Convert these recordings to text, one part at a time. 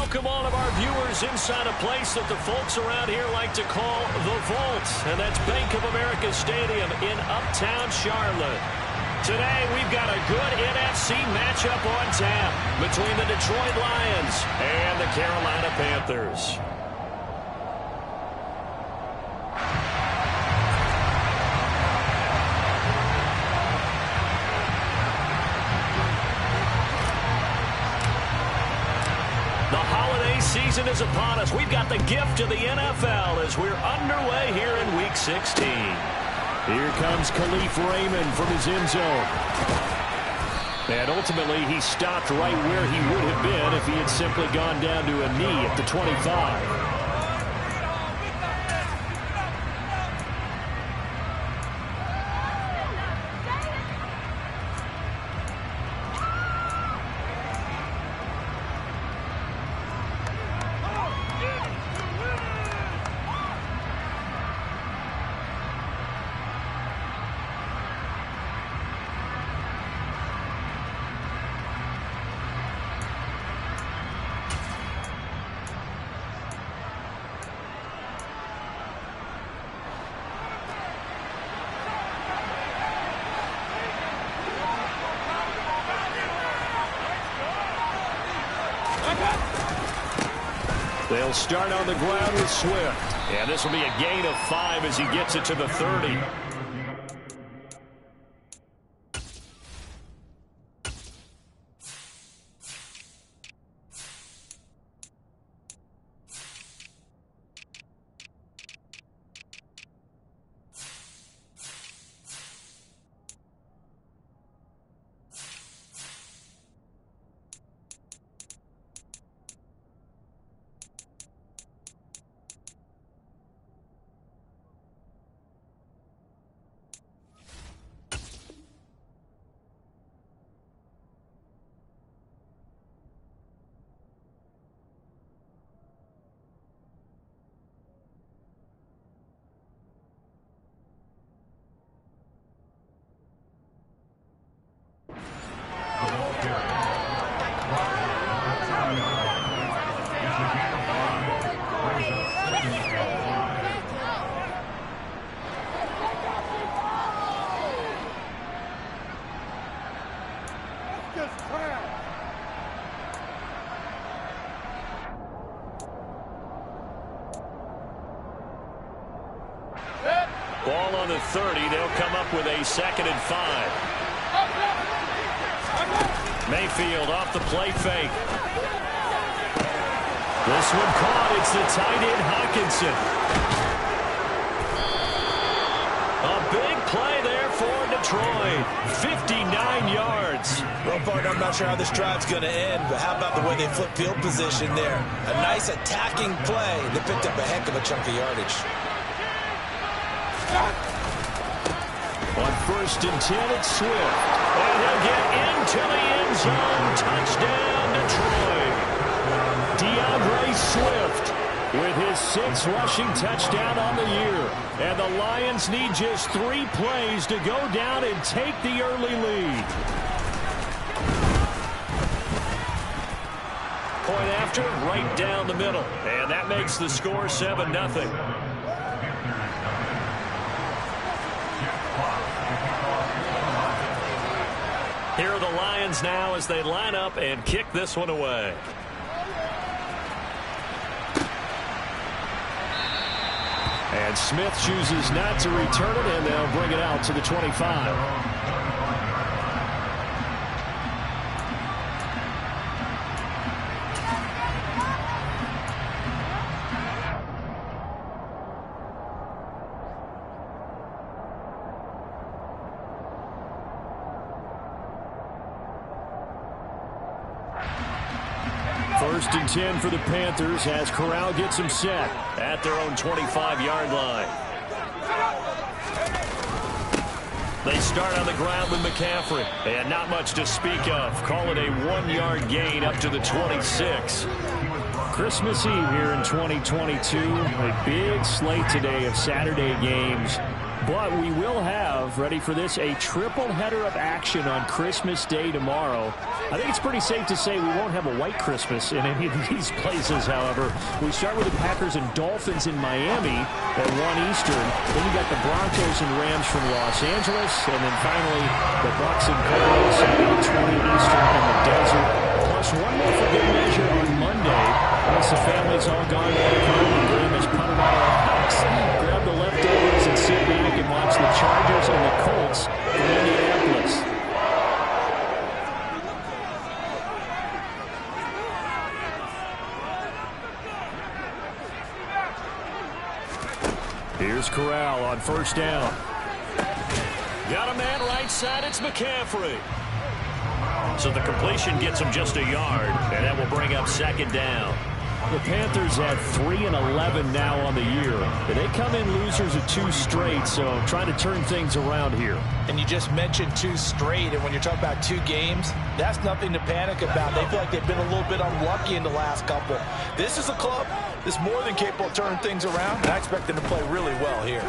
welcome all of our viewers inside a place that the folks around here like to call the Vault, and that's Bank of America Stadium in Uptown Charlotte. Today, we've got a good NFC matchup on tap between the Detroit Lions and the Carolina Panthers. Season is upon us. We've got the gift of the NFL as we're underway here in Week 16. Here comes Khalif Raymond from his end zone. And ultimately, he stopped right where he would have been if he had simply gone down to a knee at the 25. They'll start on the ground with Swift. And this will be a gain of 5 as he gets it to the 30. Ball on the 30. They'll come up with a 2nd and 5. Mayfield off the play fake. This one caught. It's the tight end Hawkinson. A big play there for Detroit. 59 yards. Well, partner, I'm not sure how this drive's going to end, but how about the way they flip field position there? A nice attacking play. They picked up a heck of a chunk of yardage. On 1st and 10, it's Swift. And he'll get into the end zone. Touchdown, Detroit. DeAndre Swift with his 6th rushing touchdown on the year. And the Lions need just 3 plays to go down and take the early lead. Point after, right down the middle. And that makes the score 7-0. Here are the Lions now as they line up and kick this one away. And Smith chooses not to return it, and they'll bring it out to the 25. First and 10 for the Panthers as Corral gets them set at their own 25-yard line. They start on the ground with McCaffrey. And not much to speak of. Call it a 1-yard gain up to the 26. Christmas Eve here in 2022. A big slate today of Saturday games. But we will have, ready for this, a triple header of action on Christmas Day tomorrow. I think it's pretty safe to say we won't have a white Christmas in any of these places, however. We start with the Packers and Dolphins in Miami at 1 Eastern. Then you got the Broncos and Rams from Los Angeles. And then finally, the Bucs and Cardinals at 8:20 Eastern in the desert. Plus one more for good measure on Monday. Once the family's all gone to the home and Graham has punted out of the house, grab the leftovers and sit back and watch the Chargers and the Colts from Indianapolis. Here's Corral on first down. Got a man right side. It's McCaffrey. So the completion gets him just a yard, and that will bring up second down. The Panthers had 3-11 now on the year. They come in losers of 2 straight, so trying to turn things around here. And you just mentioned 2 straight, and when you're talking about 2 games, that's nothing to panic about. They feel like they've been a little bit unlucky in the last couple. This is a club that's more than capable of turning things around, and I expect them to play really well here.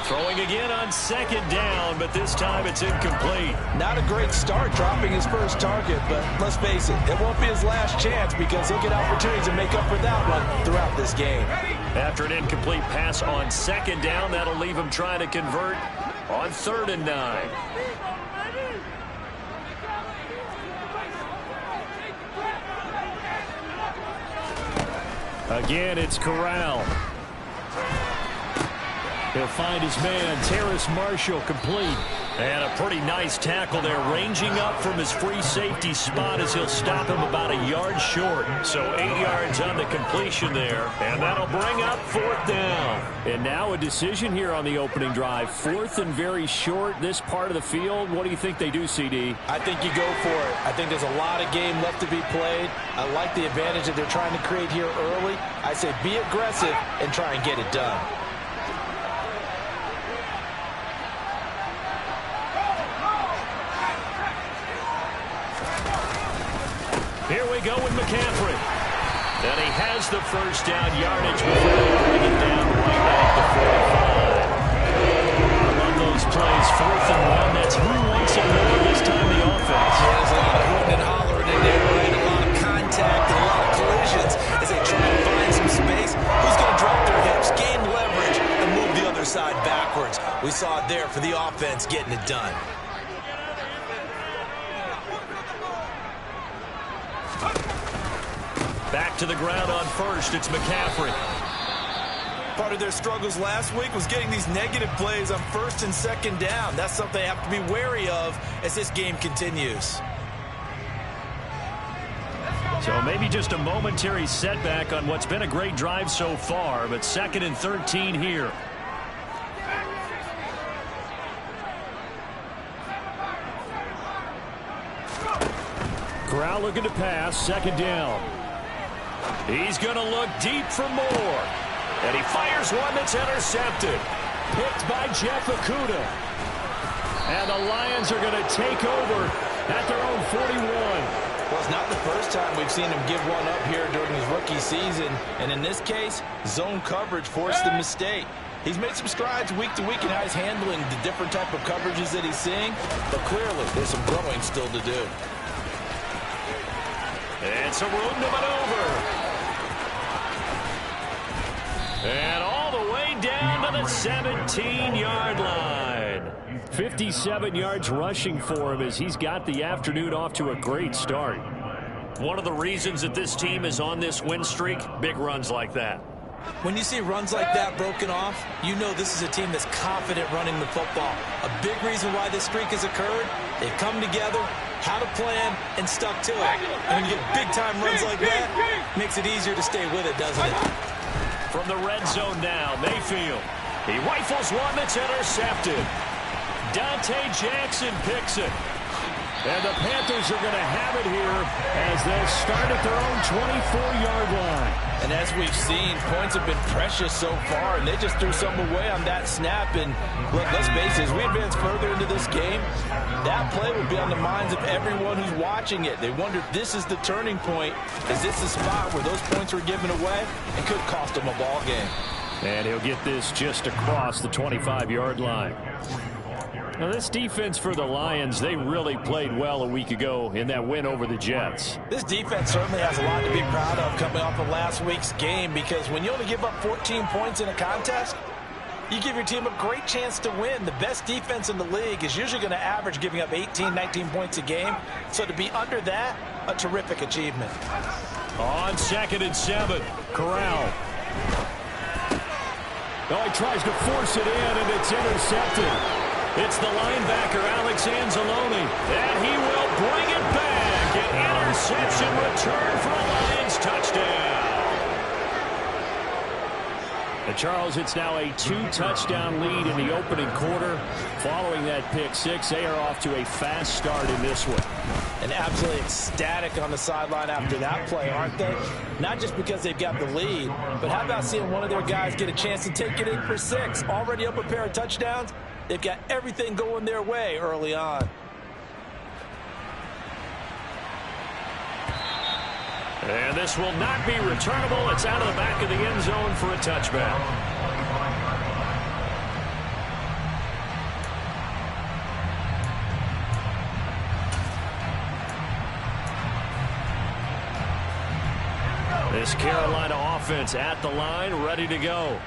Throwing again on second down, but this time it's incomplete. Not a great start dropping his first target, but let's face it, it won't be his last chance because he'll get opportunities to make up for that one throughout this game. After an incomplete pass on second down, that'll leave him trying to convert on 3rd and 9. Again, it's Corral. He'll find his man, Terrace Marshall, complete. And a pretty nice tackle there, ranging up from his free safety spot as he'll stop him about a yard short. So 8 yards on the completion there, and that'll bring up 4th down. And now a decision here on the opening drive. 4th and very short, this part of the field. What do you think they do, CD? I think you go for it. I think there's a lot of game left to be played. I like the advantage that they're trying to create here early. I say be aggressive and try and get it done. Here we go with McCaffrey. And he has the first down yardage before they bring it down right at the 45. I love those plays. 4th and 1. That's who wants it more this time, the offense. Yeah, there's a lot of hooting and hollering in there, right? A lot of contact and a lot of collisions as they try to find some space. Who's going to drop their hips, gain leverage, and move the other side backwards? We saw it there for the offense getting it done. Back to the ground on first. It's McCaffrey. Part of their struggles last week was getting these negative plays on 1st and 2nd down. That's something they have to be wary of as this game continues. So maybe just a momentary setback on what's been a great drive so far, but 2nd and 13 here. Corral looking to pass, 2nd down. He's going to look deep for more. And he fires one that's intercepted. Picked by Jeff Okudah. And the Lions are going to take over at their own 41. Well, it's not the first time we've seen him give one up here during his rookie season. And in this case, zone coverage forced the mistake. He's made some strides week to week in how he's handling the different type of coverages that he's seeing. But clearly, there's some growing still to do. And some room to maneuver. And all the way down to the 17-yard line. 57 yards rushing for him as he's got the afternoon off to a great start. One of the reasons that this team is on this win streak, big runs like that. When you see runs like that broken off, you know this is a team that's confident running the football. A big reason why this streak has occurred, they've come together, had a plan, and stuck to it. And when you get big-time runs like that, it makes it easier to stay with it, doesn't it? From the red zone now, Mayfield. He rifles one that's intercepted. Dante Jackson picks it. And the Panthers are going to have it here as they'll start at their own 24-yard line. And as we've seen, points have been precious so far, and they just threw some away on that snap. And look, let's face it, as we advance further into this game, that play will be on the minds of everyone who's watching it. They wonder if this is the turning point. Is this the spot where those points were given away and could cost them a ball game? And he'll get this just across the 25-yard line. Now, this defense for the Lions, they really played well a week ago in that win over the Jets. This defense certainly has a lot to be proud of coming off of last week's game, because when you only give up 14 points in a contest, you give your team a great chance to win. The best defense in the league is usually going to average giving up 18, 19 points a game. So to be under that, a terrific achievement. On 2nd and 7, Corral. Oh, he tries to force it in, and it's intercepted. It's the linebacker, Alex Anzalone, and he will bring it back. An interception return for a Lions touchdown. And Charles, it's now a 2-touchdown lead in the opening quarter. Following that pick six, they are off to a fast start in this one. And absolutely ecstatic on the sideline after that play, aren't they? Not just because they've got the lead, but how about seeing one of their guys get a chance to take it in for 6? Already up a pair of touchdowns. They've got everything going their way early on. And this will not be returnable. It's out of the back of the end zone for a touchback. This Carolina offense at the line, ready to go.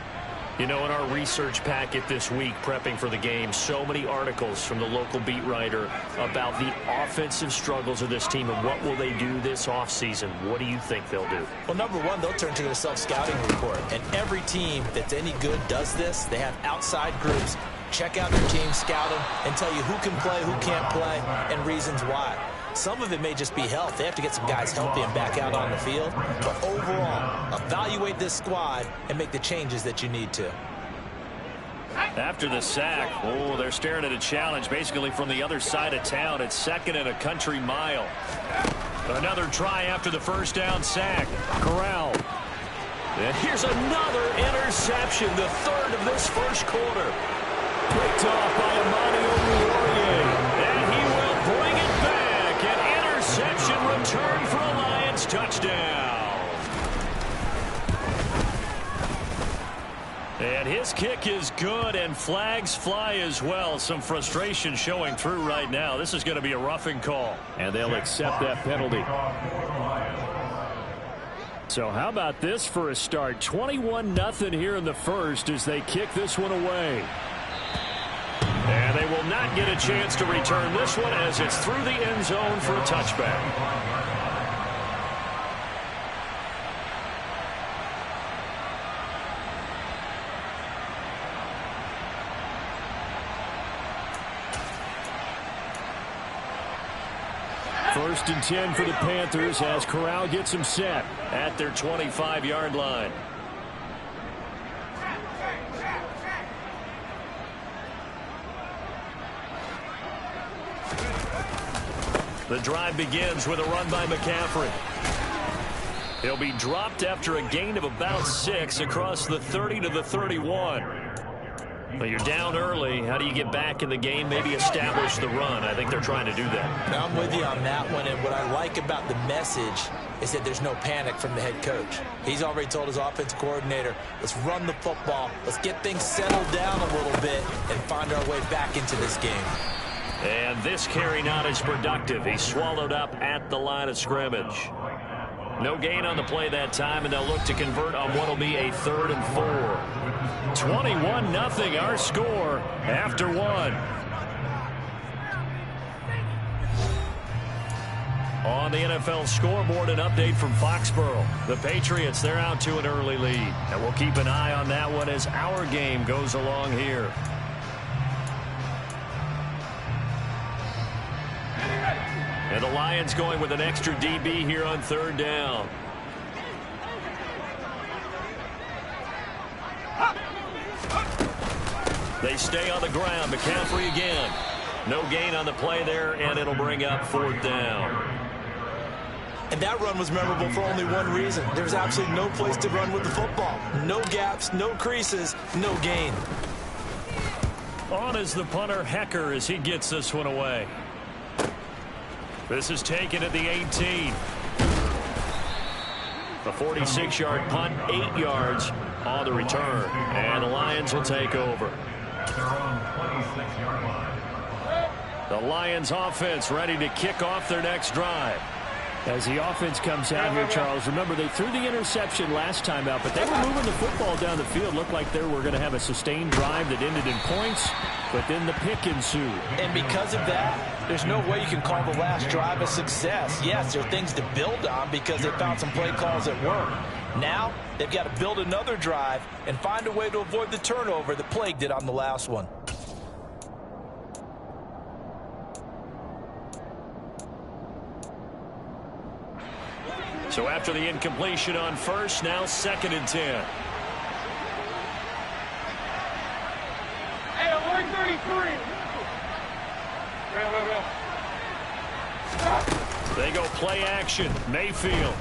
You know, in our research packet this week, prepping for the game, so many articles from the local beat writer about the offensive struggles of this team and what will they do this offseason. What do you think they'll do? Well, number one, they'll turn to their self-scouting report. And every team that's any good does this. They have outside groups. Check out their team, scout them, and tell you who can play, who can't play, and reasons why. Some of it may just be health. They have to get some guys healthy and back out on the field. But overall, evaluate this squad and make the changes that you need to. After the sack, oh, they're staring at a challenge basically from the other side of town. It's 2nd and a country mile. Another try after the first down sack. Corral. And here's another interception, the 3rd of this first quarter. Picked off by Amani Oruwariye. And he will bring it back. An interception return for a Lions touchdown. And his kick is good, and flags fly as well. Some frustration showing through right now. This is going to be a roughing call, and they'll accept that penalty. So how about this for a start? 21-0 here in the first as they kick this one away. And they will not get a chance to return this one as it's through the end zone for a touchback. First and 10 for the Panthers as Corral gets him set at their 25-yard line. The drive begins with a run by McCaffrey. He'll be dropped after a gain of about 6 across the 30 to the 31. Well, you're down early. How do you get back in the game? Maybe establish the run. I think they're trying to do that. Now, I'm with you on that one, and what I like about the message is that there's no panic from the head coach. He's already told his offensive coordinator, let's run the football, let's get things settled down a little bit and find our way back into this game. And this carry not as productive. He's swallowed up at the line of scrimmage. No gain on the play that time, and they'll look to convert on what will be a 3rd and 4. 21-0 our score after 1. On the NFL scoreboard, an update from Foxborough. The Patriots, they're out to an early lead. And we'll keep an eye on that one as our game goes along here. And the Lions going with an extra DB here on 3rd down. They stay on the ground. McCaffrey again. No gain on the play there, and it'll bring up 4th down. And that run was memorable for only one reason. There's absolutely no place to run with the football. No gaps, no creases, no gain. On is the punter, Hecker, as he gets this one away. This is taken at the 18. A 46-yard punt, 8 yards on the return. And the Lions will take over. The Lions offense ready to kick off their next drive. As the offense comes out here, Charles, remember they threw the interception last time out, but they were moving the football down the field. Looked like they were going to have a sustained drive that ended in points, but then the pick ensued. And because of that, there's no way you can call the last drive a success. Yes, there are things to build on because they found some play calls that work. Now, they've got to build another drive and find a way to avoid the turnover that plagued it on the last one. So after the incompletion on first, now 2nd and 10. Hey, 133. They go play action. Mayfield.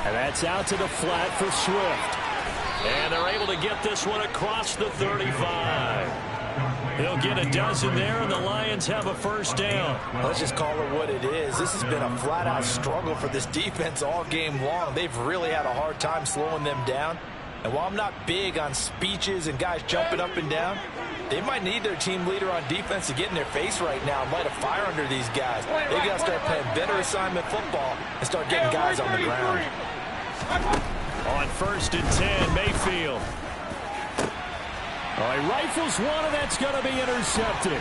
And that's out to the flat for Swift. And they're able to get this one across the 35. He'll get a dozen there, and the Lions have a 1st down. Let's just call it what it is. This has been a flat-out struggle for this defense all game long. They've really had a hard time slowing them down. And while I'm not big on speeches and guys jumping up and down, they might need their team leader on defense to get in their face right now and light a fire under these guys. They've got to start playing better assignment football and start getting guys on the ground. On 1st and 10, Mayfield. All right, rifles one, and that's going to be intercepted.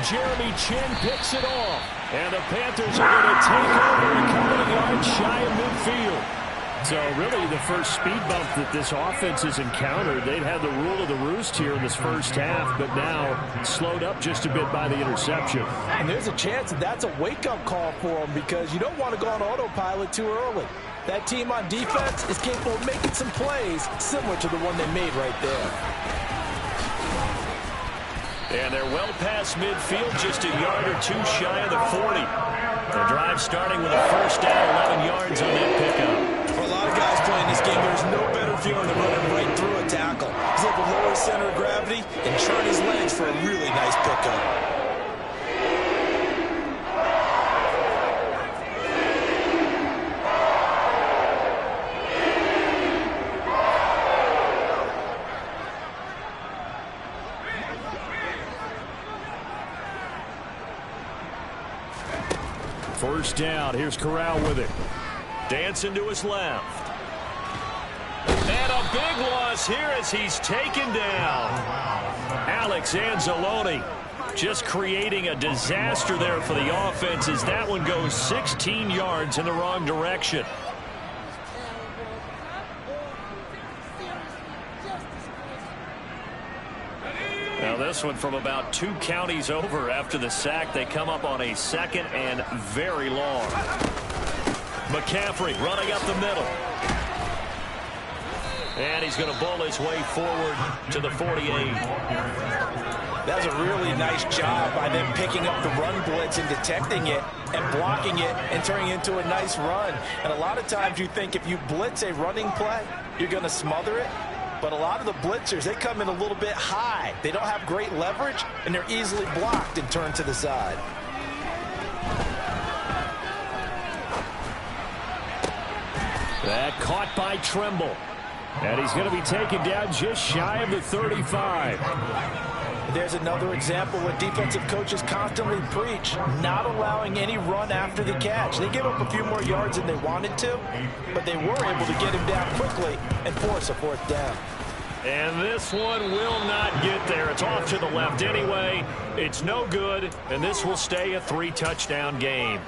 Jeremy Chin picks it off. And the Panthers are going to take over a couple of yards shy of midfield. So really the first speed bump that this offense has encountered. They'd had the rule of the roost here in this first half, but now slowed up just a bit by the interception. And there's a chance that that's a wake-up call for them because you don't want to go on autopilot too early. That team on defense is capable of making some plays similar to the one they made right there. And they're well past midfield, just a yard or two shy of the 40. The drive starting with a 1st down, 11 yards on that pickup. For a lot of guys playing this game, there's no better feeling than running right through a tackle. He's able to lower his center of gravity and turn his legs for a really nice pickup. First down. Here's Corral with it. Dancing to his left. And a big loss here as he's taken down. Alex Anzalone just creating a disaster there for the offense as that one goes 16 yards in the wrong direction. Now this one from about 2 counties over after the sack. They come up on a 2nd and very long. McCaffrey running up the middle. And he's going to bowl his way forward to the 48. That's a really nice job by them picking up the run blitz and detecting it and blocking it and turning it into a nice run. And a lot of times you think if you blitz a running play, you're going to smother it. But a lot of the blitzers, they come in a little bit high. They don't have great leverage, and they're easily blocked and turned to the side. That caught by Tremble. And he's going to be taken down just shy of the 35. There's another example where defensive coaches constantly preach, not allowing any run after the catch. They give up a few more yards than they wanted to, but they were able to get him down quickly and force a 4th down. And this one will not get there. It's off to the left anyway. It's no good, and this will stay a 3-touchdown game.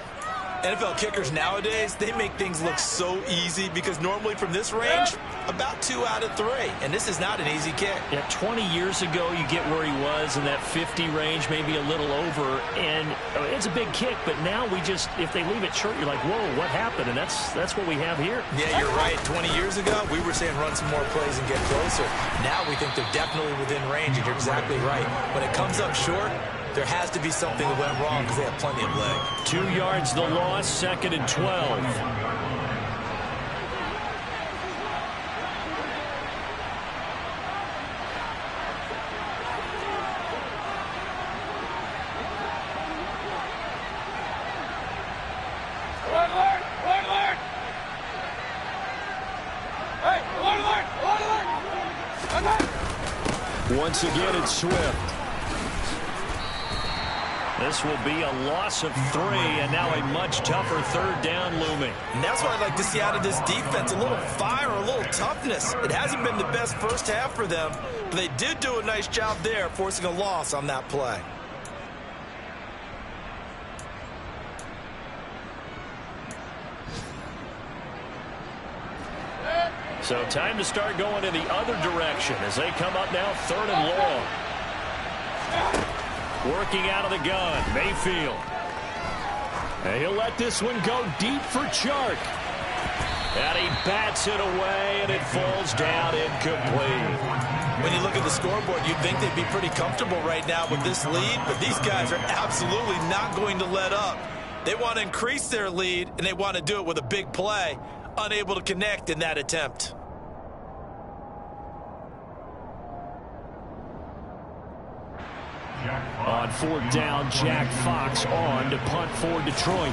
NFL kickers nowadays, they make things look so easy because normally from this range, about 2 out of 3. And this is not an easy kick. Yeah, 20 years ago, you get where he was in that 50 range, maybe a little over. And it's a big kick, but now we just, if they leave it short, you're like, whoa, what happened? And that's what we have here. Yeah, you're right. 20 years ago, we were saying run some more plays and get closer. Now we think they're definitely within range, and you're exactly right. When it comes up short, there has to be something that went wrong because they have plenty of leg. 2 yards the loss, 2nd and 12. Once again, it's Swift. This will be a loss of 3, and now a much tougher 3rd down looming. And that's what I'd like to see out of this defense, a little fire, a little toughness. It hasn't been the best first half for them, but they did do a nice job there, forcing a loss on that play. So time to start going in the other direction as they come up now 3rd and long. Working out of the gun, Mayfield. And he'll let this one go deep for Chark. And he bats it away, and it falls down incomplete. When you look at the scoreboard, you'd think they'd be pretty comfortable right now with this lead, but these guys are absolutely not going to let up. They want to increase their lead, and they want to do it with a big play. Unable to connect in that attempt. On 4th down, Jack Fox on to punt for Detroit.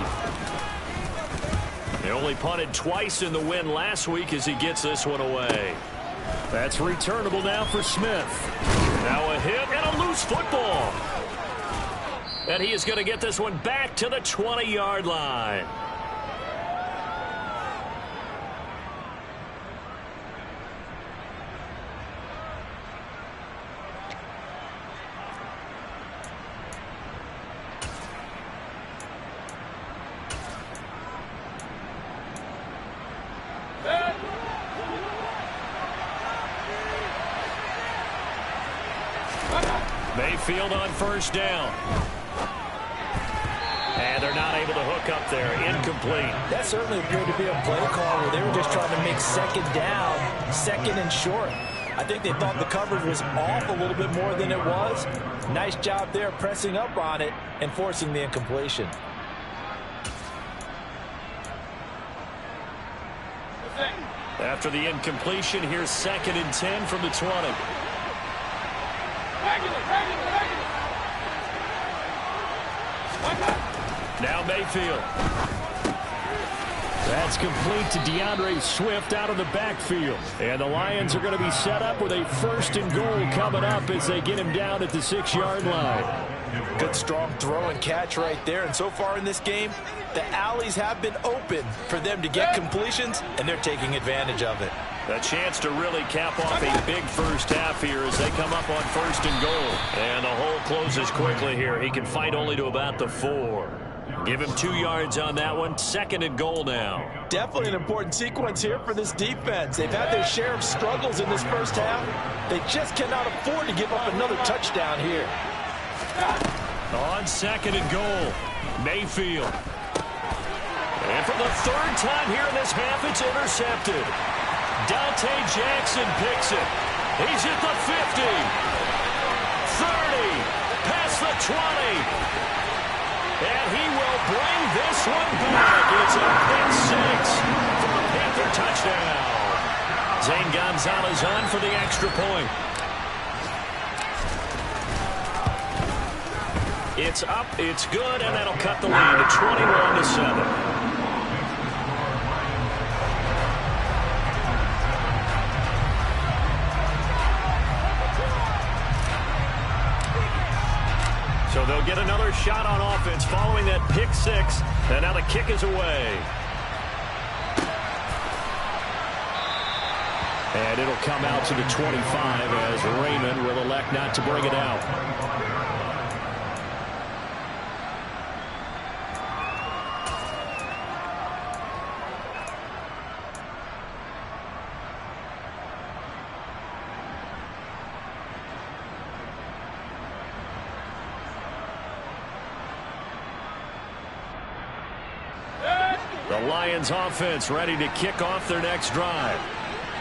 He only punted twice in the win last week as he gets this one away. That's returnable now for Smith. Now a hit and a loose football. And he is going to get this one back to the 20-yard line. Mayfield on 1st down. And they're not able to hook up there. Incomplete. That certainly appeared to be a play call where they were just trying to make 2nd down, 2nd and short. I think they thought the coverage was off a little bit more than it was. Nice job there pressing up on it and forcing the incompletion. After the incompletion, here's 2nd and 10 from the 20. Now Mayfield. That's complete to DeAndre Swift out of the backfield. And the Lions are going to be set up with a 1st and goal coming up as they get him down at the 6-yard line. Good strong throw and catch right there. And so far in this game, the alleys have been open for them to get completions, and they're taking advantage of it. A chance to really cap off a big first half here as they come up on 1st and goal. And the hole closes quickly here. He can fight only to about the 4. Give him 2 yards on that one. 2nd and goal now. Definitely an important sequence here for this defense. They've had their share of struggles in this first half. They just cannot afford to give up another touchdown here. On 2nd and goal, Mayfield. And for the 3rd time here in this half, it's intercepted. Dante Jackson picks it. He's at the 50. 30. Past the 20. And he will bring this one back. It's a pick 6 for a Panther touchdown. Zane Gonzalez on for the extra point. It's up, it's good, and that'll cut the lead to 21-7. So they'll get another shot on offense following that pick 6, and now the kick is away. And it'll come out to the 25 as Raymond will elect not to bring it out. Lions offense ready to kick off their next drive.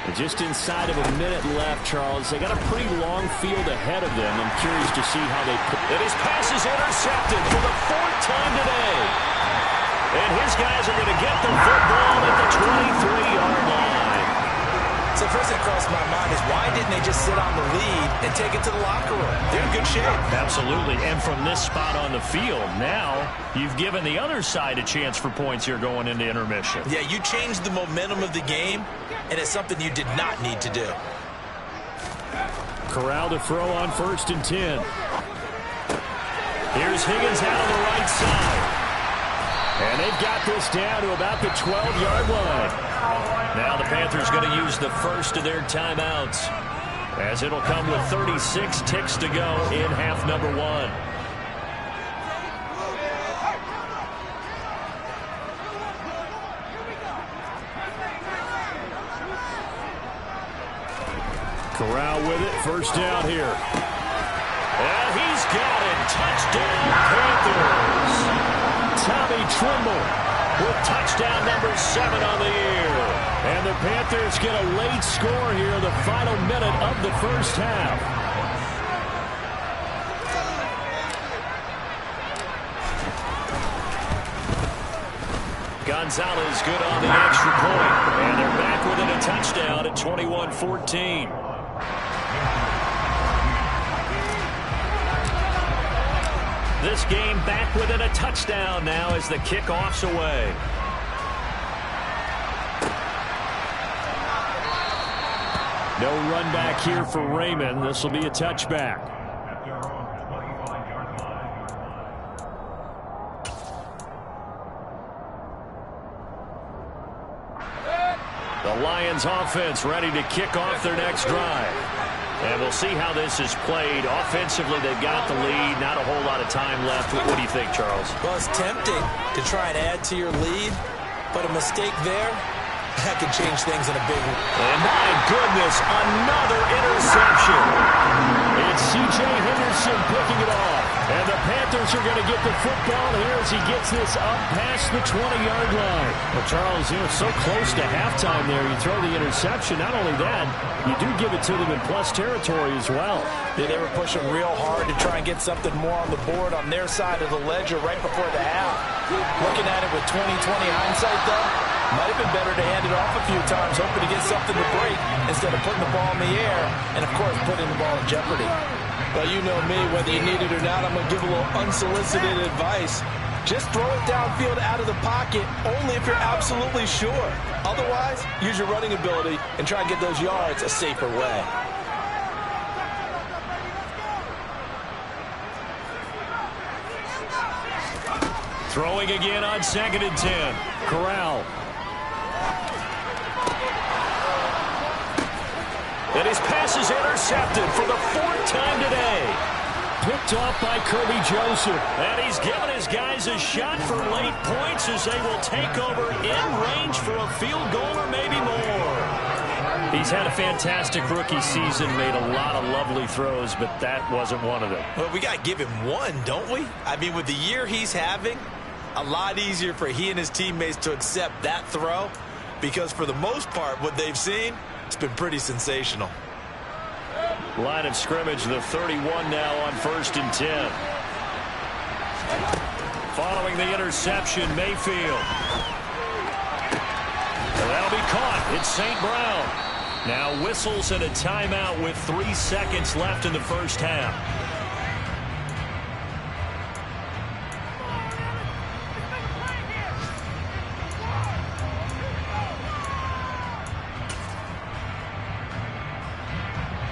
And just inside of a minute left, Charles. They got a pretty long field ahead of them. I'm curious to see how they put. And his pass is intercepted for the 4th time today. And his guys are going to get the football at the 23-yard line. So first thing that crossed my mind is why didn't they just sit on the lead and take it to the locker room? They're in good shape. Absolutely. And from this spot on the field, now you've given the other side a chance for points here going into intermission. Yeah, you changed the momentum of the game, and it's something you did not need to do. Corral to throw on 1st and 10. Here's Higgins out on the right side. And they've got this down to about the 12-yard line. Now the Panthers going to use the first of their timeouts, as it'll come with 36 ticks to go in half number 1. Corral with it, 1st down here. And he's got it. Touchdown, Panthers. Tommy Tremble with touchdown number 7 on the year. And the Panthers get a late score here in the final minute of the 1st half. Gonzalez good on the extra point. And they're back within a touchdown at 21-14. This game back within a touchdown now as the kickoff's away. No run back here for Raymond. This will be a touchback. The Lions offense ready to kick off their next drive. And we'll see how this is played. Offensively, they've got the lead. Not a whole lot of time left. What do you think, Charles? Well, it's tempting to try and add to your lead, but a mistake there, that could change things in a big way. And my goodness, another interception. It's C.J. Henderson picking it off. And the Panthers are going to get the football here as he gets this up past the 20-yard line. Well, Charles, it's so close to halftime there. You throw the interception. Not only that, you do give it to them in plus territory as well. Yeah, they were pushing real hard to try and get something more on the board on their side of the ledger right before the half. Looking at it with 20/20 hindsight, though, might have been better to hand it off a few times, hoping to get something to break instead of putting the ball in the air and, of course, putting the ball in jeopardy. But you know me, whether you need it or not, I'm going to give a little unsolicited advice. Just throw it downfield out of the pocket only if you're absolutely sure. Otherwise, use your running ability and try and get those yards a safer way. Throwing again on 2nd and 10. Corral. And his pass is intercepted for the 4th time today. Picked off by Kirby Joseph. And he's given his guys a shot for late points as they will take over in range for a field goal or maybe more. He's had a fantastic rookie season, made a lot of lovely throws, but that wasn't one of them. Well, we got to give him one, don't we? I mean, with the year he's having, a lot easier for he and his teammates to accept that throw because for the most part, what they've seen, it's been pretty sensational. Line of scrimmage, the 31 now on 1st and 10. Following the interception, Mayfield. And that'll be caught. It's St. Brown. Now whistles and a timeout with 3 seconds left in the 1st half.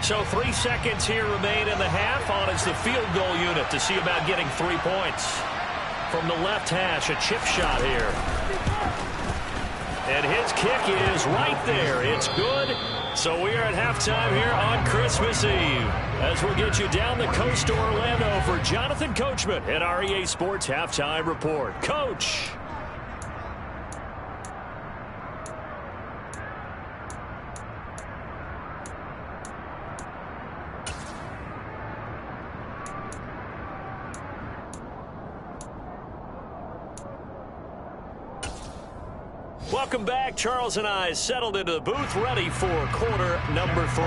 So 3 seconds here remain in the half. On is the field goal unit to see about getting 3 points. From the left hash, a chip shot here. And his kick is right there. It's good. So we are at halftime here on Christmas Eve. As we'll get you down the coast to Orlando for Jonathan Coachman at our EA Sports Halftime Report. Coach. Welcome back. Charles and I settled into the booth, ready for quarter number 3.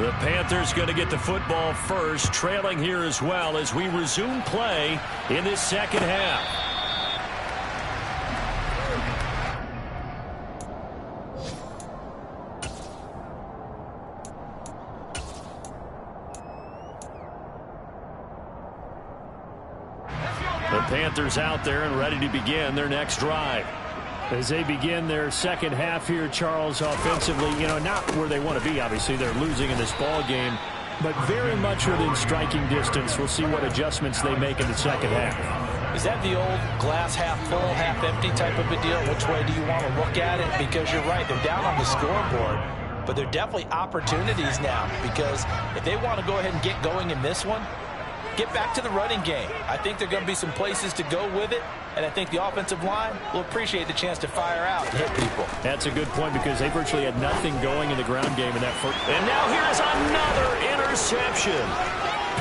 The Panthers going to get the football first, trailing here as well as we resume play in this second half. The Panthers out there and ready to begin their next drive. As they begin their second half here, Charles, offensively, not where they want to be. Obviously, they're losing in this ball game, but very much within striking distance. We'll see what adjustments they make in the second half. Is that the old glass half full, half empty type of a deal? Which way do you want to look at it? Because you're right, they're down on the scoreboard, but they're definitely opportunities now, because if they want to go ahead and get going in this one, get back to the running game. I think there are going to be some places to go with it, and I think the offensive line will appreciate the chance to fire out and hit people. That's a good point, because they virtually had nothing going in the ground game in that first. And now here's another interception.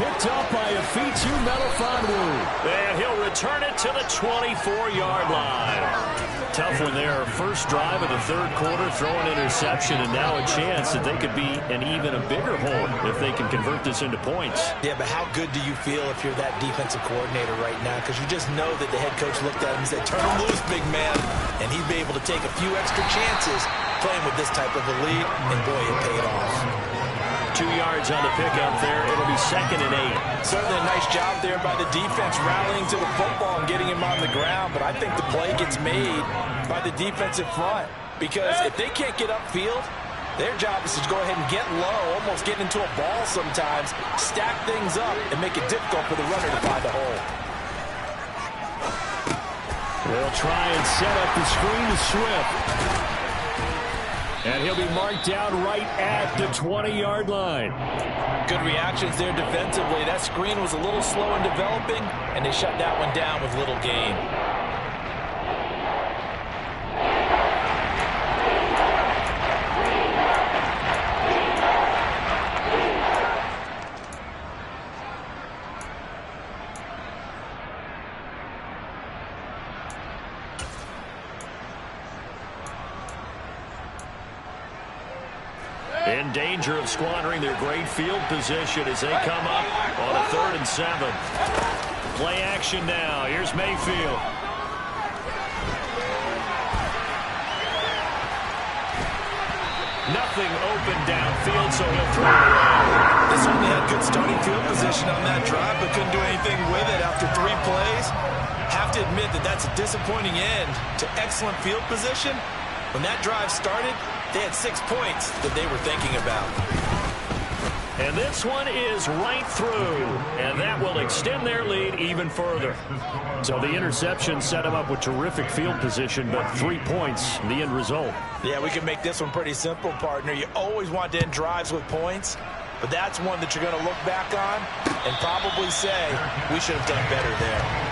Picked up by Afitu Melifonwu. And he'll return it to the 24-yard line. Tough one there. First drive of the third quarter, throw an interception, and now a chance that they could be an even a bigger hole if they can convert this into points. Yeah, but how good do you feel if you're that defensive coordinator right now? Because you just know that the head coach looked at him and said, turn him loose, big man. And he'd be able to take a few extra chances playing with this type of a lead, and boy, it paid off. 2 yards on the pickup there. It'll be 2nd and 8. Certainly a nice job there by the defense rallying to the football and getting him on the ground, but I think the play gets made by the defensive front, because if they can't get upfield, their job is to go ahead and get low, almost get into a ball sometimes, stack things up, and make it difficult for the runner to find the hole. They'll try and set up the screen to Swift. And he'll be marked down right at the 20-yard line. Good reactions there defensively. That screen was a little slow in developing, and they shut that one down with little gain. In danger of squandering their great field position as they come up on a 3rd and 7. Play action now. Here's Mayfield. Nothing open downfield, so he'll throw it away. They certainly had good starting field position on that drive, but couldn't do anything with it after 3 plays. Have to admit that that's a disappointing end to excellent field position. When that drive started, they had 6 points that they were thinking about. And this one is right through, and that will extend their lead even further. So the interception set them up with terrific field position, but 3 points, the end result. Yeah, we can make this one pretty simple, partner. You always want to end drives with points, but that's one that you're going to look back on and probably say, we should have done better there.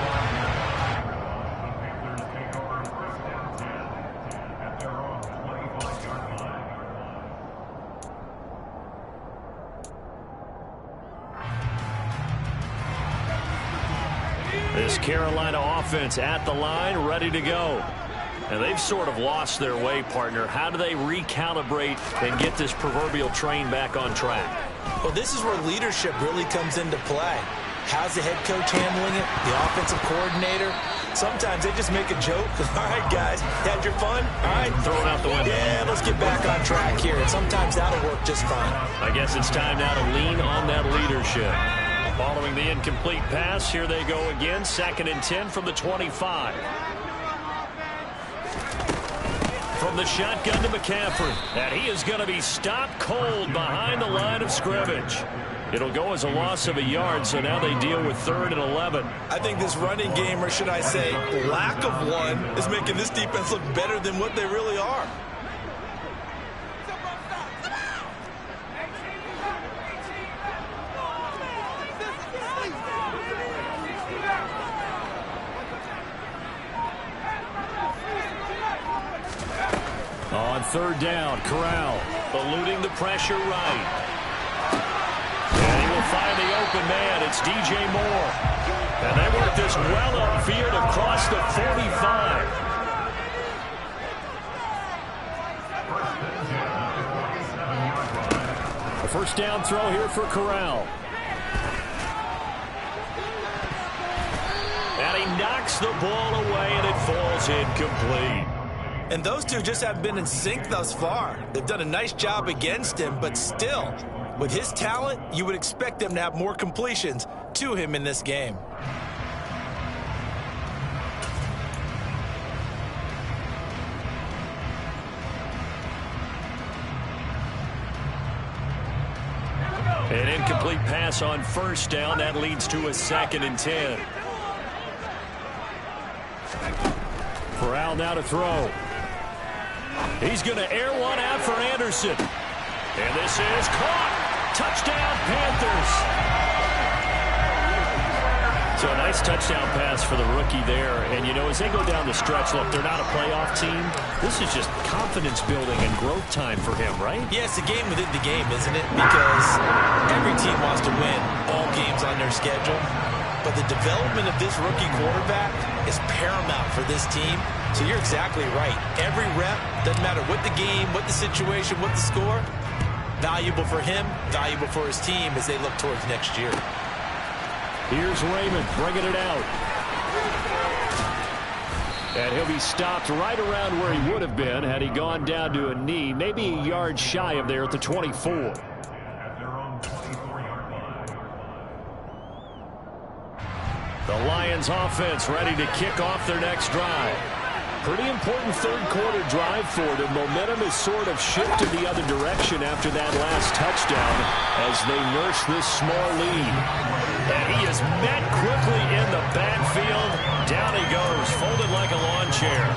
This Carolina offense at the line, ready to go. And they've sort of lost their way, partner. How do they recalibrate and get this proverbial train back on track? Well, this is where leadership really comes into play. How's the head coach handling it? The offensive coordinator? Sometimes they just make a joke. All right, guys, had your fun? All right. Throw it out the window. Yeah, let's get back on track here. And sometimes that'll work just fine. I guess it's time now to lean on that leadership. Following the incomplete pass, here they go again. 2nd and 10 from the 25. From the shotgun to McCaffrey. And he is going to be stopped cold behind the line of scrimmage. It'll go as a loss of a yard, so now they deal with 3rd and 11. I think this running game, or should I say lack of one, is making this defense look better than what they really are. On 3rd down, Corral eluding the pressure right. And he will find the open man. It's DJ Moore. And they work this well upfield across the 45. A first down throw here for Corral. And he knocks the ball away, and it falls incomplete. And those two just haven't been in sync thus far. They've done a nice job against him, but still, with his talent, you would expect them to have more completions to him in this game. An incomplete pass on first down. That leads to a 2nd and 10. Corral now to throw. He's going to air one out for Anderson. And this is caught. Touchdown, Panthers. So a nice touchdown pass for the rookie there. And, you know, as they go down the stretch, look, they're not a playoff team. This is just confidence building and growth time for him, right? Yeah, it's a game within the game, isn't it? Because every team wants to win all games on their schedule. But the development of this rookie quarterback is paramount for this team. So you're exactly right. Every rep, doesn't matter what the game, what the situation, what the score, valuable for him, valuable for his team as they look towards next year. Here's Raymond bringing it out. And he'll be stopped right around where he would have been had he gone down to a knee, maybe a yard shy of there at the 24. The Lions offense ready to kick off their next drive. Pretty important third quarter drive for them. Momentum has sort of shifted the other direction after that last touchdown as they nurse this small lead. And he is met quickly in the backfield. Down he goes, folded like a lawn chair.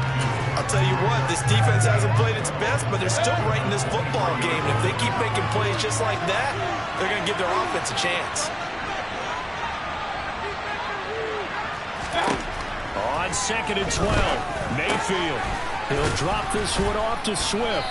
I'll tell you what, this defense hasn't played its best, but they're still right in this football game. And if they keep making plays just like that, they're going to give their offense a chance. On 2nd and 12, Mayfield. He'll drop this one off to Swift.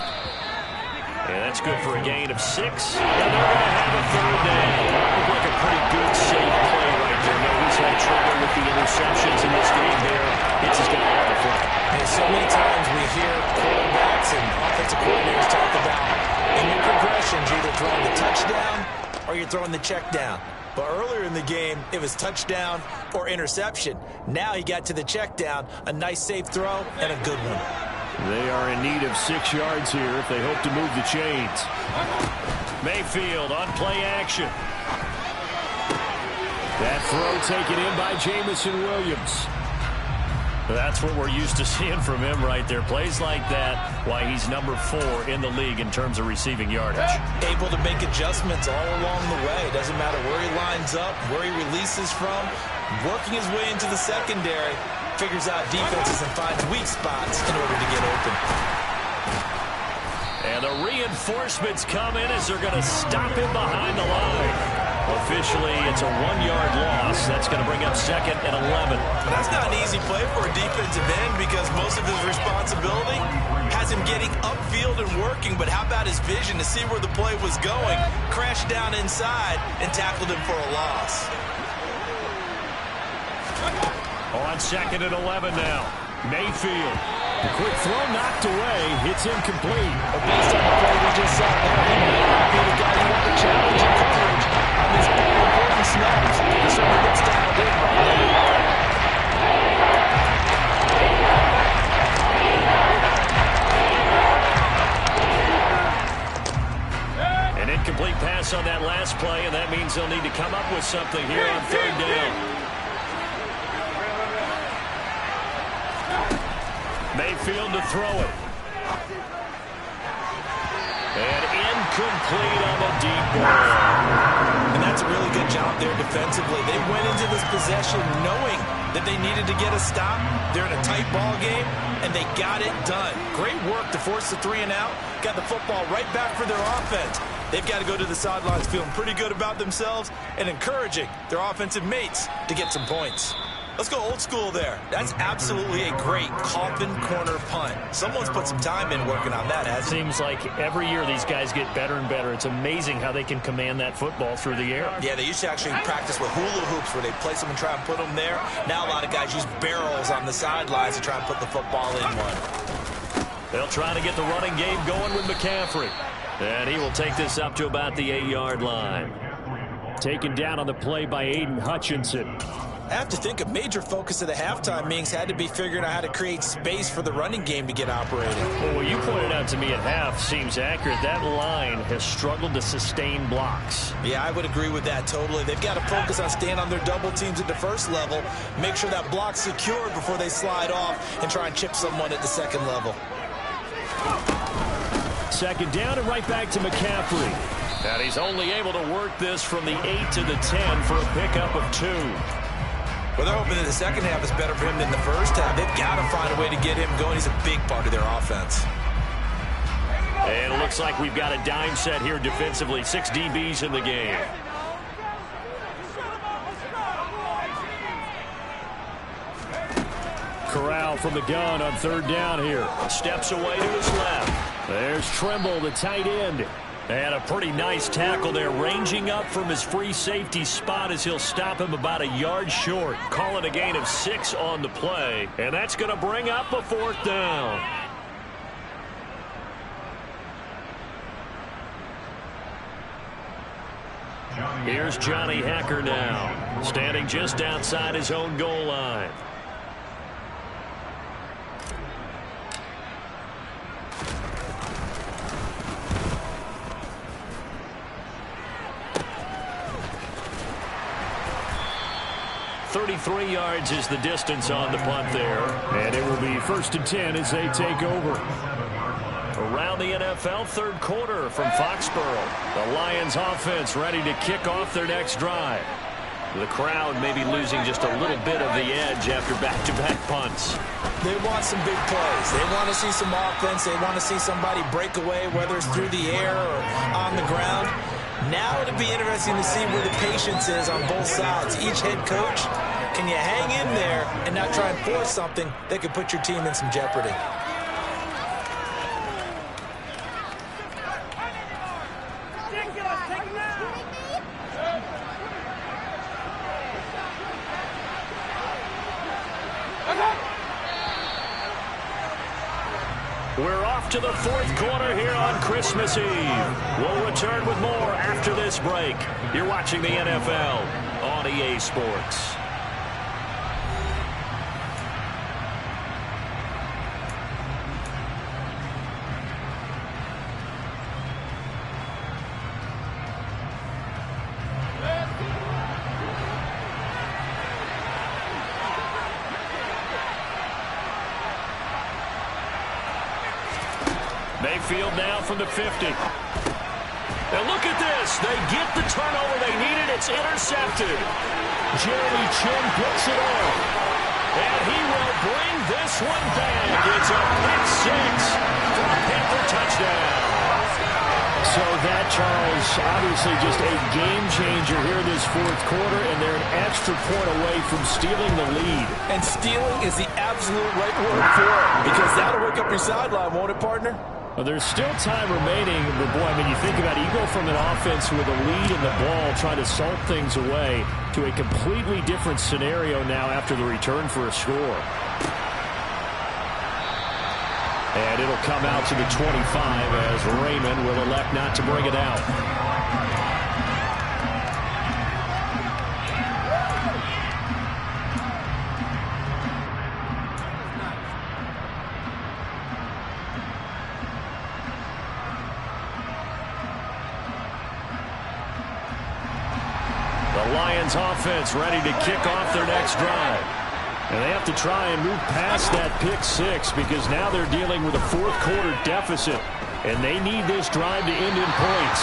And that's good for a gain of 6. And they're going to have a third down. Looked like a pretty good, safe play right there. No, he's had trouble with the interceptions in this game there. It's just going to have the front. And so many times we hear quarterbacks and offensive coordinators talk about in your progressions, you're either throwing the touchdown or you're throwing the check down. But earlier in the game, it was touchdown or interception. Now he got to the check down, a nice safe throw, and a good one. They are in need of 6 yards here if they hope to move the chains. Mayfield on play action. That throw taken in by Jamison Williams. That's what we're used to seeing from him right there. Plays like that, why he's number 4 in the league in terms of receiving yardage. Able to make adjustments all along the way. Doesn't matter where he lines up, where he releases from. Working his way into the secondary, figures out defenses and finds weak spots in order to get open. And the reinforcements come in as they're going to stop him behind the line. Officially, it's a 1-yard loss. That's going to bring up 2nd and 11. That's not an easy play for a defensive end because most of his responsibility has him getting upfield and working. But how about his vision to see where the play was going, crashed down inside, and tackled him for a loss. On 2nd and 11 now. Mayfield. The quick throw knocked away. It's incomplete. Based on the play we just saw there, he may not be the guy you want to challenge in coverage on these important snaps. He certainly gets dialed in right now. An incomplete pass on that last play, and that means they'll need to come up with something here on 3rd down. Mayfield to throw it. And incomplete on the deep ball. And that's a really good job there defensively. They went into this possession knowing that they needed to get a stop. They're in a tight ball game, and they got it done. Great work to force the 3 and out. Got the football right back for their offense. They've got to go to the sidelines feeling pretty good about themselves and encouraging their offensive mates to get some points. Let's go old school there. That's absolutely a great coffin corner punt. Someone's put some time in working on that, hasn't it? Seems like every year these guys get better and better. It's amazing how they can command that football through the air. Yeah, they used to actually practice with hula hoops where they place them and try and put them there. Now a lot of guys use barrels on the sidelines to try and put the football in one. They'll try to get the running game going with McCaffrey. And he will take this up to about the 8-yard line. Taken down on the play by Aiden Hutchinson. I have to think a major focus of the halftime meetings had to be figuring out how to create space for the running game to get operating. Well, what you pointed out to me at half seems accurate. That line has struggled to sustain blocks. Yeah, I would agree with that totally. They've got to focus on staying on their double teams at the first level, make sure that block's secured before they slide off and try and chip someone at the second level. Second down and right back to McCaffrey. And he's only able to work this from the 8 to the 10 for a pickup of 2. Well, they're hoping that the second half is better for him than the first half. They've got to find a way to get him going. He's a big part of their offense. And it looks like we've got a dime set here defensively. 6 DBs in the game. Corral from the gun on third down here. Steps away to his left. There's Trimble, the tight end. And a pretty nice tackle there, ranging up from his free safety spot as he'll stop him about a yard short. Call it a gain of 6 on the play. And that's going to bring up a 4th down. Here's Johnny Hacker now, standing just outside his own goal line. .33 yards is the distance on the punt there. And it will be 1st and 10 as they take over. Around the NFL, third quarter from Foxborough. The Lions offense ready to kick off their next drive. The crowd may be losing just a little bit of the edge after back-to-back punts. They want some big plays. They want to see some offense. They want to see somebody break away, whether it's through the air or on the ground. Now it'll be interesting to see where the patience is on both sides. Each head coach, can you hang in there and not try and force something that could put your team in some jeopardy? We're off to the 4th quarter here on Christmas Eve. We'll return with more after this break. You're watching the NFL on EA Sports. Mayfield now from the 50. And look at this. They get the turnover they needed. It's intercepted. Jeremy Chin picks it off. And he will bring this one back. It's a pick 6 for a Panther touchdown. So that, Charles, obviously just a game changer here this 4th quarter, and they're an extra point away from stealing the lead. And stealing is the absolute right word for it, because that'll wake up your sideline, won't it, partner? Well, there's still time remaining, but boy, I mean, you think about it, you go from an offense with a lead in the ball, trying to salt things away, to a completely different scenario now after the return for a score. And it'll come out to the 25 as Raymond will elect not to bring it out. The Lions offense ready to kick off their next drive. And they have to try and move past that pick 6 because now they're dealing with a 4th quarter deficit. And they need this drive to end in points.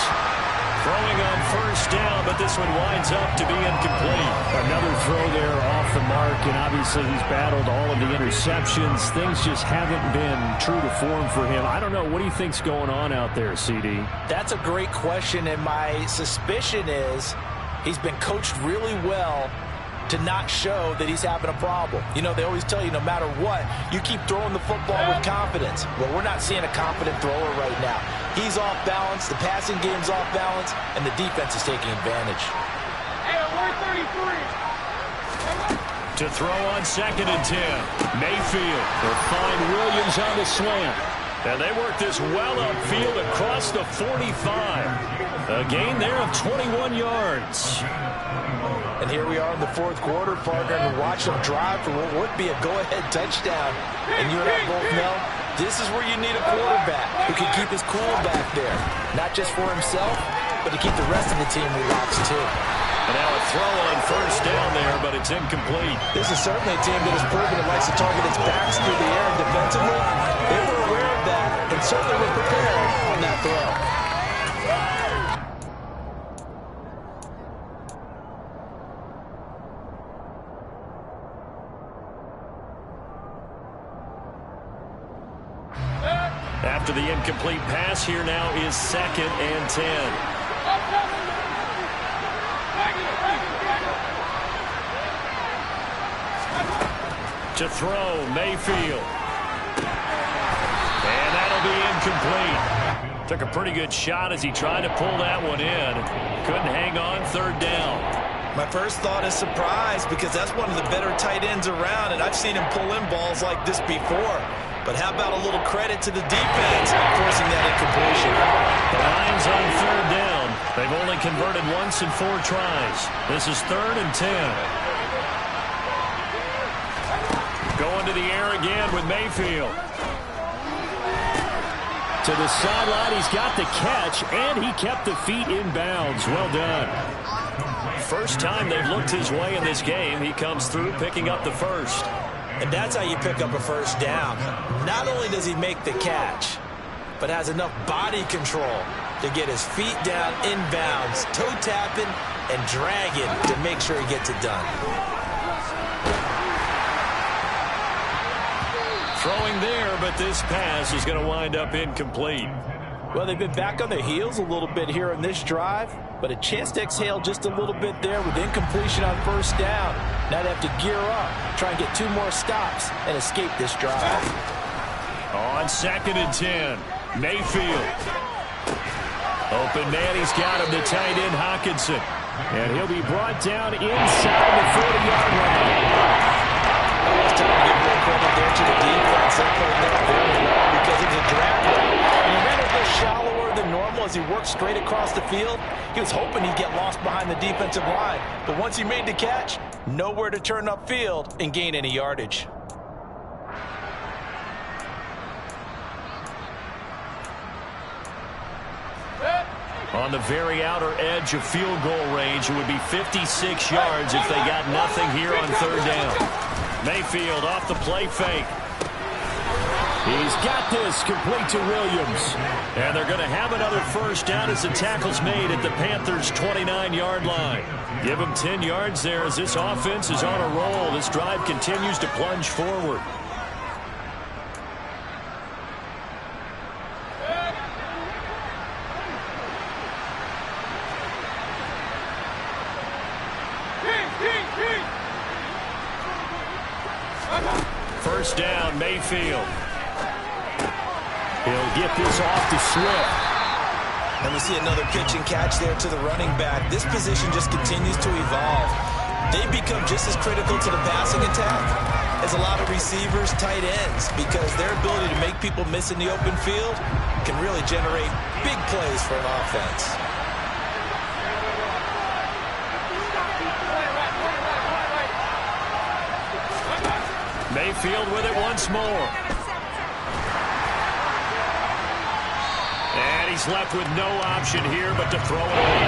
Throwing on 1st down, but this one winds up to be incomplete. Another throw there off the mark, and obviously he's battled all of the interceptions. Things just haven't been true to form for him. I don't know. What do you think's going on out there, CD? That's a great question, and my suspicion is he's been coached really well to not show that he's having a problem. You know, they always tell you no matter what, you keep throwing the football with confidence. Well, we're not seeing a confident thrower right now. He's off balance, the passing game's off balance, and the defense is taking advantage. Hey, we're 33. To throw on 2nd and 10. Mayfield will find Williams on the slant. And they work this well upfield across the 45. A gain there of 21 yards. And here we are in the 4th quarter, partner, and watch them drive for what would be a go-ahead touchdown. And you and I both know this is where you need a quarterback who can keep his cool back there. Not just for himself, but to keep the rest of the team relaxed too. And now a throw on 1st down there, but it's incomplete. This is certainly a team that has proven it likes to target its backs through the air and defensively. They were aware of that and certainly were prepared on that throw. After the incomplete pass, here now is 2nd and 10. To throw, Mayfield. And that'll be incomplete. Took a pretty good shot as he tried to pull that one in. Couldn't hang on, 3rd down. My first thought is surprise because that's one of the better tight ends around, and I've seen him pull in balls like this before. But how about a little credit to the defense forcing that incompletion? The Lions on 3rd down. They've only converted once in 4 tries. This is 3rd and 10. Going to the air again with Mayfield. To the sideline, he's got the catch, and he kept the feet in bounds. Well done. First time they've looked his way in this game. He comes through picking up the first. And that's how you pick up a 1st down. Not only does he make the catch, but has enough body control to get his feet down in bounds, toe tapping and dragging to make sure he gets it done. Throwing there, but this pass is going to wind up incomplete. Well, they've been back on their heels a little bit here in this drive, but a chance to exhale just a little bit there with incompletion on 1st down. Now they have to gear up, try and get 2 more stops, and escape this drive. On 2nd and 10, Mayfield. Open man, he's got him, the tight end Hockenson. And he'll be brought down inside the 40-yard line. It's time to give more credit there to the defense. They played that very well because it was a drag route. And he ran a bit shallower than normal as he worked straight across the field. He was hoping he'd get lost behind the defensive line. But once he made the catch, nowhere to turn upfield and gain any yardage. On the very outer edge of field goal range, it would be 56 yards if they got nothing here on 3rd down. Mayfield off the play fake. He's got this complete to Williams. And they're going to have another 1st down as the tackle's made at the Panthers' 29-yard line. Give them 10 yards there as this offense is on a roll. This drive continues to plunge forward. First down, Mayfield. He'll get this off to Swift. And we see another pitch and catch there to the running back. This position just continues to evolve. They become just as critical to the passing attack as a lot of receivers, tight ends, because their ability to make people miss in the open field can really generate big plays for an offense. Mayfield with it once more. And he's left with no option here but to throw it away.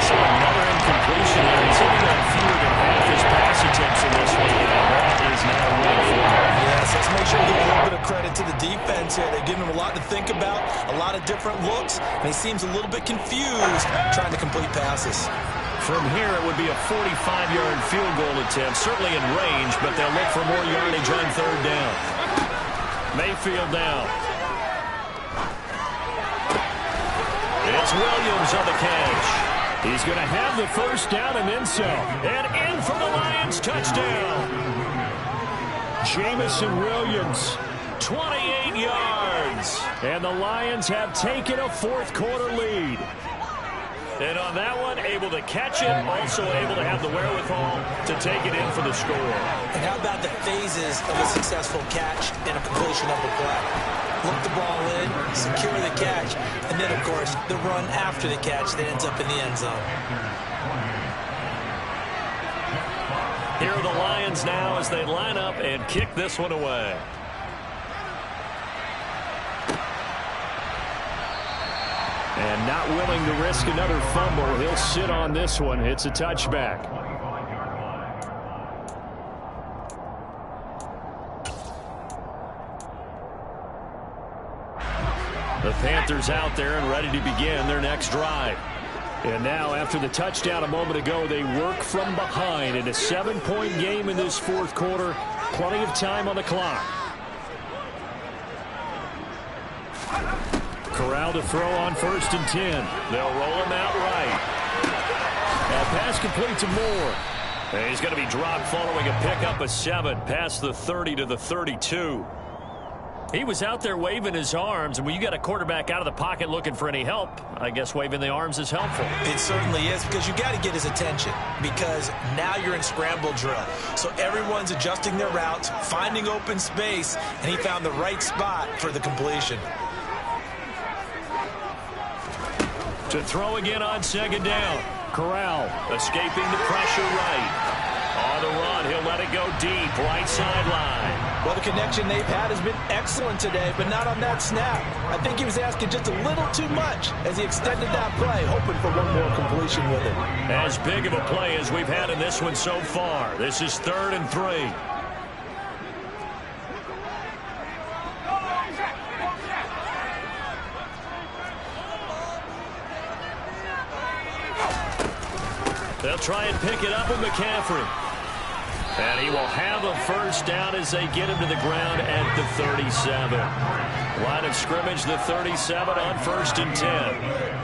So another incompletion there. He's only got fewer than half his pass attempts in this one. That is not a win for him. Yes, let's make sure we give a little bit of credit to the defense here. They're giving him a lot to think about, a lot of different looks, and he seems a little bit confused trying to complete passes. From here, it would be a 45-yard field goal attempt, certainly in range, but they'll look for more yardage on 3rd down. Mayfield down. It's Williams on the catch. He's going to have the first down and then some. And in for the Lions, touchdown. Jamison Williams, 28 yards. And the Lions have taken a fourth-quarter lead. And on that one, able to catch it, also able to have the wherewithal to take it in for the score. And how about the phases of a successful catch and a completion of a play? Look the ball in, secure the catch, and then, of course, the run after the catch that ends up in the end zone. Here are the Lions now as they line up and kick this one away. And not willing to risk another fumble, he'll sit on this one. It's a touchback. The Panthers out there and ready to begin their next drive. And now, after the touchdown a moment ago, they work from behind in a 7-point game in this fourth quarter. Plenty of time on the clock. Corral to throw on 1st and 10. They'll roll him out right. That pass complete to Moore. And he's going to be dropped following a pickup of 7 past the 30 to the 32. He was out there waving his arms, and when you got a quarterback out of the pocket looking for any help, I guess waving the arms is helpful. It certainly is, because you got to get his attention, because now you're in scramble drill. So everyone's adjusting their routes, finding open space, and he found the right spot for the completion. To throw again on 2nd down. Corral escaping the pressure right. On the run, he'll let it go deep, right sideline. Well, the connection they've had has been excellent today, but not on that snap. I think he was asking just a little too much as he extended that play, hoping for one more completion with it. As big of a play as we've had in this one so far. This is 3rd and 3. They'll try and pick it up with McCaffrey. And he will have a first down as they get him to the ground at the 37. Line of scrimmage, the 37 on 1st and 10.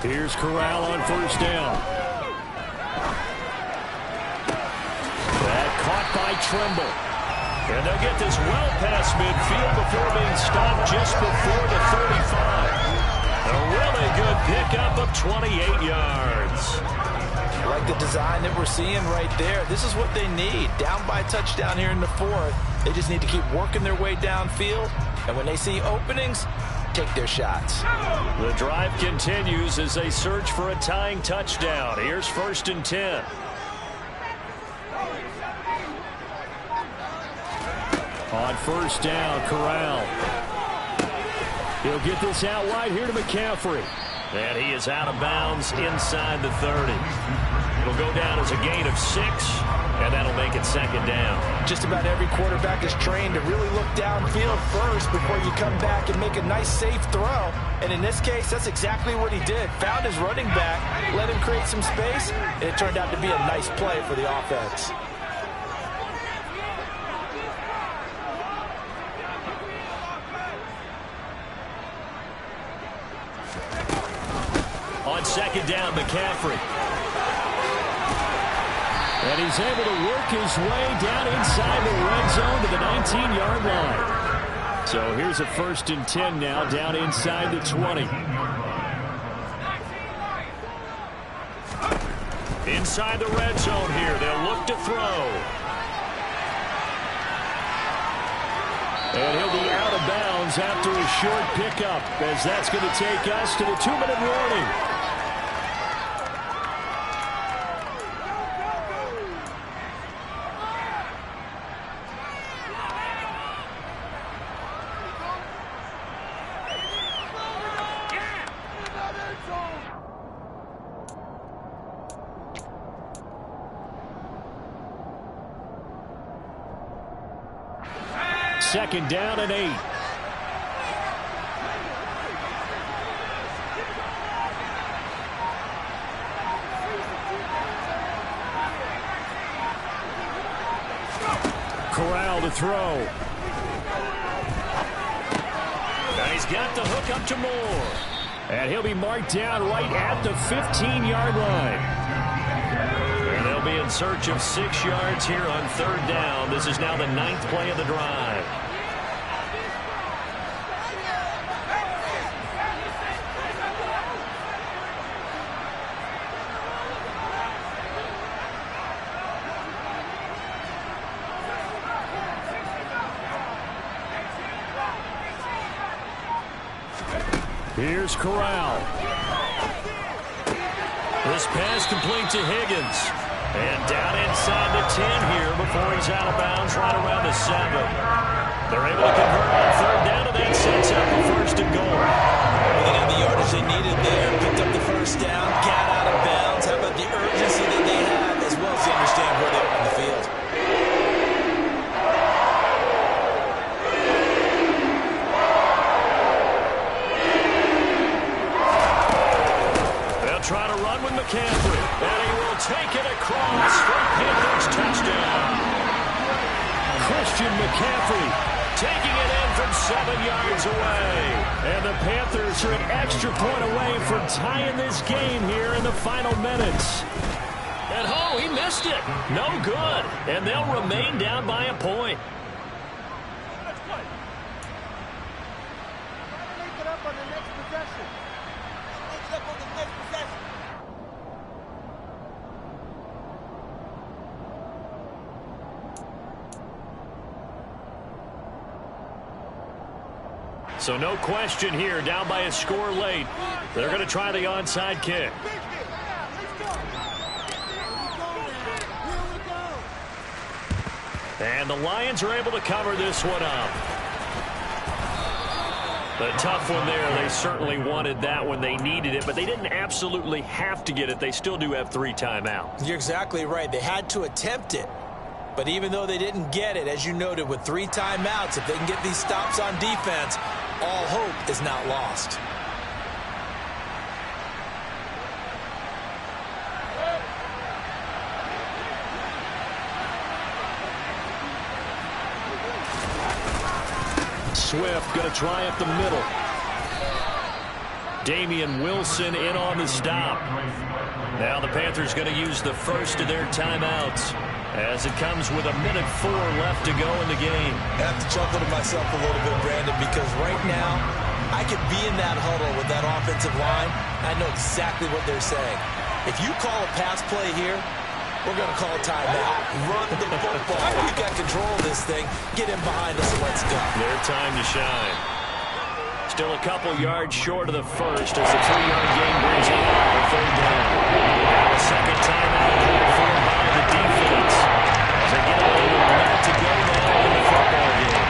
Here's Corral on 1st down. Caught by Trimble. And they'll get this well past midfield before being stopped just before the 35. A really good pickup of 28 yards. Like the design that we're seeing right there. This is what they need. Down by a touchdown here in the 4th. They just need to keep working their way downfield. And when they see openings, take their shots. The drive continues as they search for a tying touchdown. Here's 1st and 10. On 1st down, Corral. He'll get this out wide here to McCaffrey. And he is out of bounds inside the 30. It'll go down as a gain of 6, and that'll make it 2nd down. Just about every quarterback is trained to really look downfield first before you come back and make a nice, safe throw. And in this case, that's exactly what he did. Found his running back, let him create some space, and it turned out to be a nice play for the offense. On 2nd down, McCaffrey. And he's able to work his way down inside the red zone to the 19-yard line. So here's a 1st and 10 now, down inside the 20. Inside the red zone here, they'll look to throw. And he'll be out of bounds after a short pickup, as that's going to take us to the 2-minute warning. Second down and 8. Corral to throw. And he's got the hook up to Moore. And he'll be marked down right at the 15-yard line. And they'll be in search of 6 yards here on third down. This is now the 9th play of the drive. Here's Corral. This pass complete to Higgins. And down inside the 10 here before he's out of bounds right around the 7. They're able to convert on third down, and that sets up the 1st and goal. Well, they got the yardage they needed there. Picked up the 1st down, got out of bounds. How about the urgency that they have, as well as they understand where they are on the field? Try to run with McCaffrey, and he will take it across for Panthers touchdown. Christian McCaffrey taking it in from 7 yards away. And the Panthers are an extra point away from tying this game here in the final minutes. And oh, he missed it. No good. And they'll remain down by a point. So no question here, down by a score late. They're going to try the onside kick. And the Lions are able to cover this one up. A tough one there. They certainly wanted that when they needed it, but they didn't absolutely have to get it. They still do have 3 timeouts. You're exactly right. They had to attempt it. But even though they didn't get it, as you noted, with 3 timeouts, if they can get these stops on defense, all hope is not lost. Swift going to try up the middle. Damian Wilson in on the stop. Now the Panthers going to use the first of their timeouts, as it comes with 1:04 left to go in the game. I have to chuckle to myself a little bit, Brandon, because right now I could be in that huddle with that offensive line. I know exactly what they're saying. If you call a pass play here, we're going to call a timeout. Run the football. We got control of this thing. Get in behind us and let's go. Their time to shine. Still a couple yards short of the first as the 3-yard gain brings it out for third down. Now a second timeout called for by the defense. As they get a little minute to go now in the football game.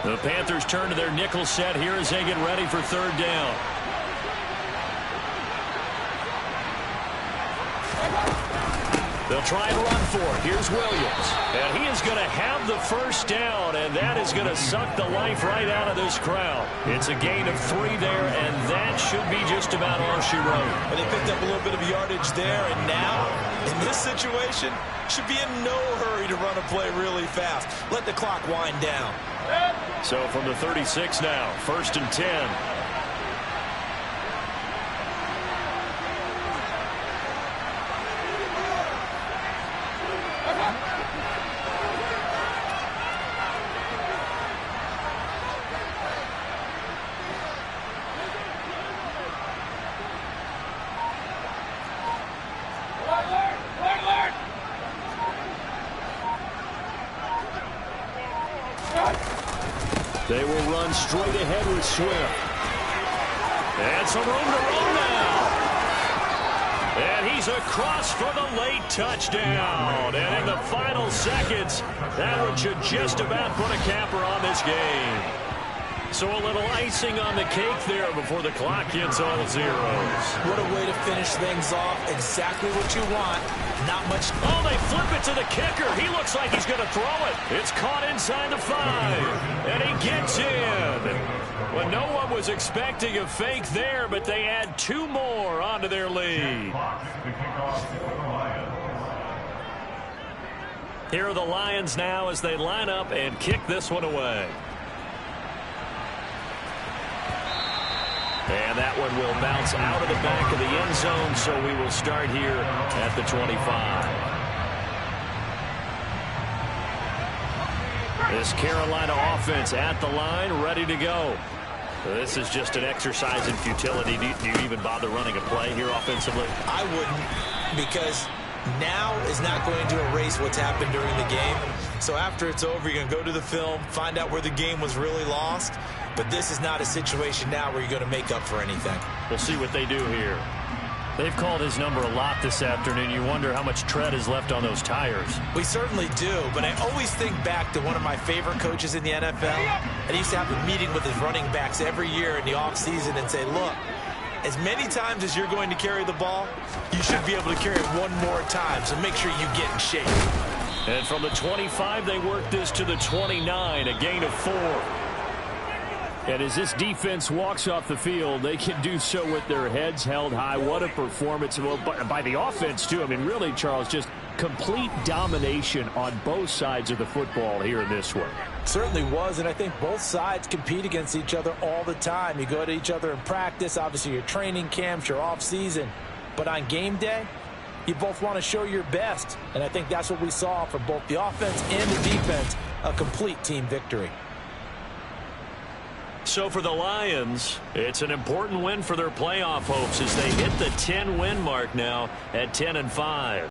The Panthers turn to their nickel set here as they get ready for third down. They'll try and run for it. Here's Williams. And he is going to have the first down, and that is going to suck the life right out of this crowd. It's a gain of 3 there, and that should be just about all she wrote. But they picked up a little bit of yardage there, and now, in this situation, should be in no hurry to run a play really fast. Let the clock wind down. So from the 36 now, 1st and 10. They will run straight ahead with Swift. And some room to run now. And he's across for the late touchdown. And in the final seconds, that one should just about put a capper on this game. So a little icing on the cake there before the clock hits all zeros. What a way to finish things off. Exactly what you want. Not much. Oh, they flip it to the kicker. He looks like he's going to throw it. It's caught inside the 5. And he gets in. Well, no one was expecting a fake there, but they add 2 more onto their lead. Here are the Lions now as they line up and kick this one away. And that one will bounce out of the back of the end zone, so we will start here at the 25. This Carolina offense at the line, ready to go. This is just an exercise in futility. Do you even bother running a play here offensively? I wouldn't, because now is not going to erase what's happened during the game. So after it's over, you're going to go to the film, find out where the game was really lost. But this is not a situation now where you're going to make up for anything. We'll see what they do here. They've called his number a lot this afternoon. You wonder how much tread is left on those tires. We certainly do, but I always think back to one of my favorite coaches in the NFL. And he used to have a meeting with his running backs every year in the offseason and say, look, as many times as you're going to carry the ball, you should be able to carry it one more time, so make sure you get in shape. And from the 25, they work this to the 29, a gain of 4. And as this defense walks off the field, they can do so with their heads held high. What a performance by the offense, too. I mean, really, Charles, just complete domination on both sides of the football here in this one. Certainly was, and I think both sides compete against each other all the time. You go to each other in practice, obviously your training camps, your off-season. But on game day, you both want to show your best. And I think that's what we saw from both the offense and the defense, a complete team victory. So for the Lions, it's an important win for their playoff hopes as they hit the 10-win mark now at 10-5.